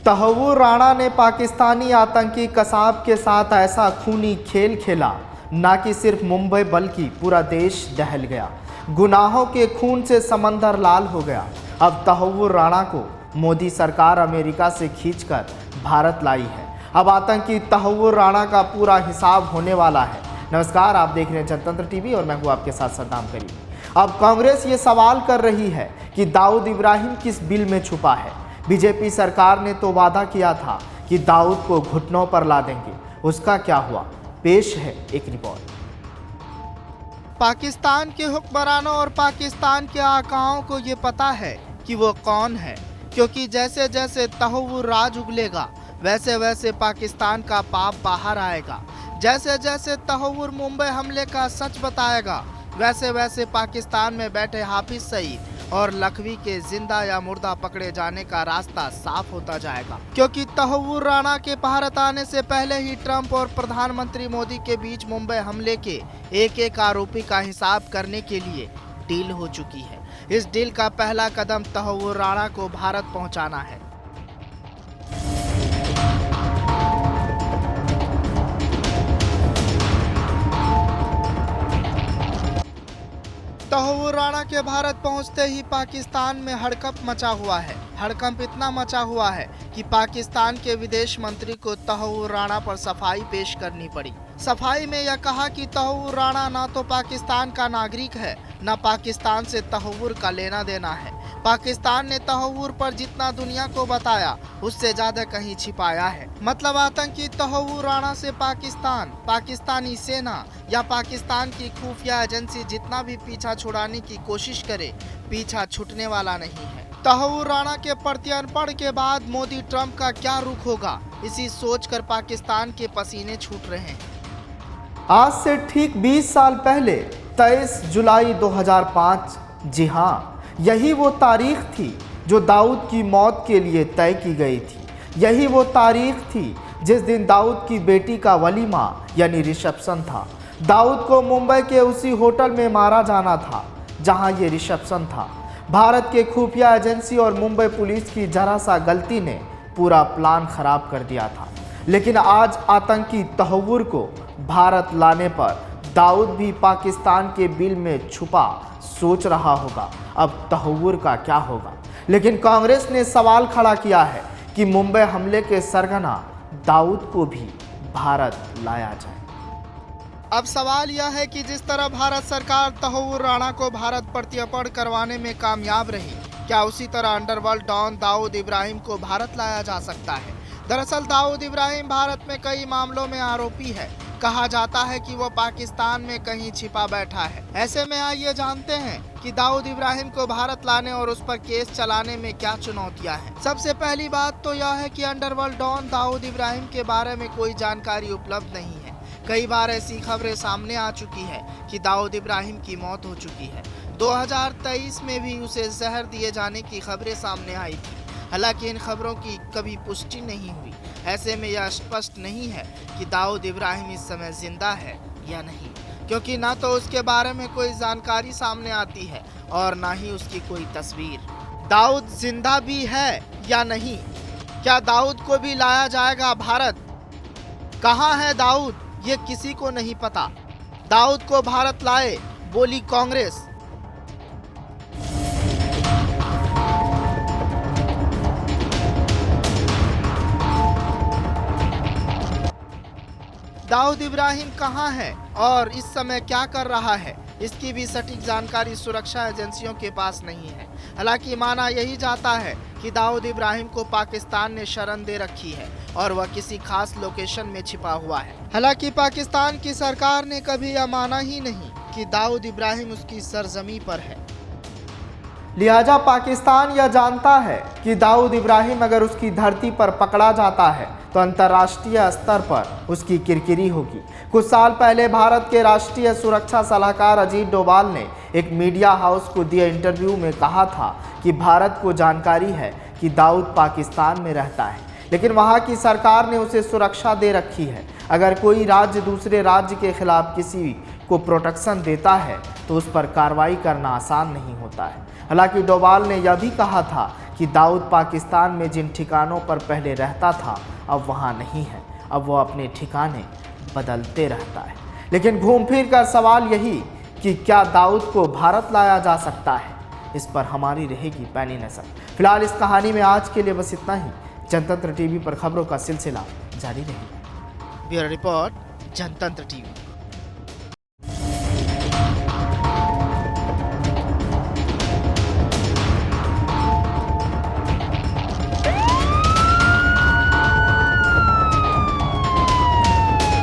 तहव्वुर राणा ने पाकिस्तानी आतंकी कसाब के साथ ऐसा खूनी खेल खेला, ना कि सिर्फ मुंबई बल्कि पूरा देश दहल गया। गुनाहों के खून से समंदर लाल हो गया। अब तहव्वुर राणा को मोदी सरकार अमेरिका से खींचकर भारत लाई है। अब आतंकी तहव्वुर राणा का पूरा हिसाब होने वाला है। नमस्कार, आप देख रहे हैं जनतंत्र टीवी और मैं हूं आपके साथ सद्दाम करीम। अब कांग्रेस ये सवाल कर रही है कि दाऊद इब्राहिम किस बिल में छुपा है। बीजेपी सरकार ने तो वादा किया था कि दाऊद को घुटनों पर ला देंगे, उसका क्या हुआ? पेश है एक रिपोर्ट। पाकिस्तान के हुक्मरानों और पाकिस्तान के आकाओं को ये पता है कि वो कौन है, क्योंकि जैसे जैसे तहव्वुर राज उगलेगा वैसे वैसे पाकिस्तान का पाप बाहर आएगा। जैसे जैसे तहव्वुर मुंबई हमले का सच बताएगा वैसे वैसे पाकिस्तान में बैठे हाफिज सईद और लखवी के जिंदा या मुर्दा पकड़े जाने का रास्ता साफ होता जाएगा, क्योंकि तहव्वुर राणा के भारत आने से पहले ही ट्रंप और प्रधानमंत्री मोदी के बीच मुंबई हमले के एक एक आरोपी का हिसाब करने के लिए डील हो चुकी है। इस डील का पहला कदम तहव्वुर राणा को भारत पहुंचाना है। तहव्वुर राणा के भारत पहुंचते ही पाकिस्तान में हड़कंप मचा हुआ है। हड़कंप इतना मचा हुआ है कि पाकिस्तान के विदेश मंत्री को तहव्वुर राणा पर सफाई पेश करनी पड़ी। सफाई में यह कहा कि तहव्वुर राणा ना तो पाकिस्तान का नागरिक है, न पाकिस्तान से तहव्वुर का लेना देना है। पाकिस्तान ने तहव्वुर पर जितना दुनिया को बताया उससे ज्यादा कहीं छिपाया है। मतलब आतंकी तहव्वुर राणा से पाकिस्तान, पाकिस्तानी सेना या पाकिस्तान की खुफिया एजेंसी जितना भी पीछा छुड़ाने की कोशिश करे, पीछा छूटने वाला नहीं है। तहव्वुर राणा के प्रत्यर्पण के बाद मोदी ट्रंप का क्या रुख होगा, इसी सोचकर पाकिस्तान के पसीने छूट रहे हैं। आज से ठीक 20 साल पहले 23 जुलाई 2005, जी हाँ, यही वो तारीख थी जो दाऊद की मौत के लिए तय की गई थी। यही वो तारीख थी जिस दिन दाऊद की बेटी का वलीमा यानी रिसेप्शन था। दाऊद को मुंबई के उसी होटल में मारा जाना था जहां ये रिसेप्शन था। भारत के खुफिया एजेंसी और मुंबई पुलिस की जरा सा गलती ने पूरा प्लान खराब कर दिया था। लेकिन आज आतंकी तहव्वुर को भारत लाने पर दाऊद भी पाकिस्तान के बिल में छुपा सोच रहा होगा अब तहव्वुर का क्या होगा। लेकिन कांग्रेस ने सवाल खड़ा किया है कि मुंबई हमले के सरगना दाऊद को भी भारत लाया जाए। अब सवाल यह है कि जिस तरह भारत सरकार तहव्वुर राणा को भारत प्रत्यर्पण करवाने में कामयाब रही, क्या उसी तरह अंडरवर्ल्ड डॉन दाऊद इब्राहिम को भारत लाया जा सकता है? दरअसल दाऊद इब्राहिम भारत में कई मामलों में आरोपी है। कहा जाता है कि वो पाकिस्तान में कहीं छिपा बैठा है। ऐसे में आइए जानते हैं कि दाऊद इब्राहिम को भारत लाने और उस पर केस चलाने में क्या चुनौतियां हैं। सबसे पहली बात तो यह है कि अंडरवर्ल्ड डॉन दाऊद इब्राहिम के बारे में कोई जानकारी उपलब्ध नहीं है। कई बार ऐसी खबरें सामने आ चुकी है कि दाऊद इब्राहिम की मौत हो चुकी है। 2023 में भी उसे जहर दिए जाने की खबरें सामने आई थी। हालांकि इन खबरों की कभी पुष्टि नहीं हुई। ऐसे में यह स्पष्ट नहीं है कि दाऊद इब्राहिम इस समय जिंदा है या नहीं, क्योंकि ना तो उसके बारे में कोई जानकारी सामने आती है और ना ही उसकी कोई तस्वीर। दाऊद जिंदा भी है या नहीं? क्या दाऊद को भी लाया जाएगा भारत? कहाँ है दाऊद, ये किसी को नहीं पता। दाऊद को भारत लाए, बोली कांग्रेस। दाऊद इब्राहिम कहां है और इस समय क्या कर रहा है, इसकी भी सटीक जानकारी सुरक्षा एजेंसियों के पास नहीं है। हालांकि माना यही जाता है कि दाऊद इब्राहिम को पाकिस्तान ने शरण दे रखी है और वह किसी खास लोकेशन में छिपा हुआ है। हालांकि पाकिस्तान की सरकार ने कभी यह माना ही नहीं कि दाऊद इब्राहिम उसकी सरजमी पर है। लिहाजा पाकिस्तान यह जानता है कि दाऊद इब्राहिम अगर उसकी धरती पर पकड़ा जाता है तो अंतर्राष्ट्रीय स्तर पर उसकी किरकिरी होगी। कुछ साल पहले भारत के राष्ट्रीय सुरक्षा सलाहकार अजीत डोभाल ने एक मीडिया हाउस को दिए इंटरव्यू में कहा था कि भारत को जानकारी है कि दाऊद पाकिस्तान में रहता है, लेकिन वहाँ की सरकार ने उसे सुरक्षा दे रखी है। अगर कोई राज्य दूसरे राज्य के खिलाफ किसी को प्रोटेक्शन देता है तो उस पर कार्रवाई करना आसान नहीं होता है। हालांकि डोभाल ने यह भी कहा था कि दाऊद पाकिस्तान में जिन ठिकानों पर पहले रहता था अब वहाँ नहीं है, अब वो अपने ठिकाने बदलते रहता है। लेकिन घूम फिर कर सवाल यही कि क्या दाऊद को भारत लाया जा सकता है, इस पर हमारी रहेगी पैनी नजर। फिलहाल इस कहानी में आज के लिए बस इतना ही। जनतंत्र टीवी पर खबरों का सिलसिला जारी रहेगा। ब्यूरो रिपोर्ट, जनतंत्र टीवी।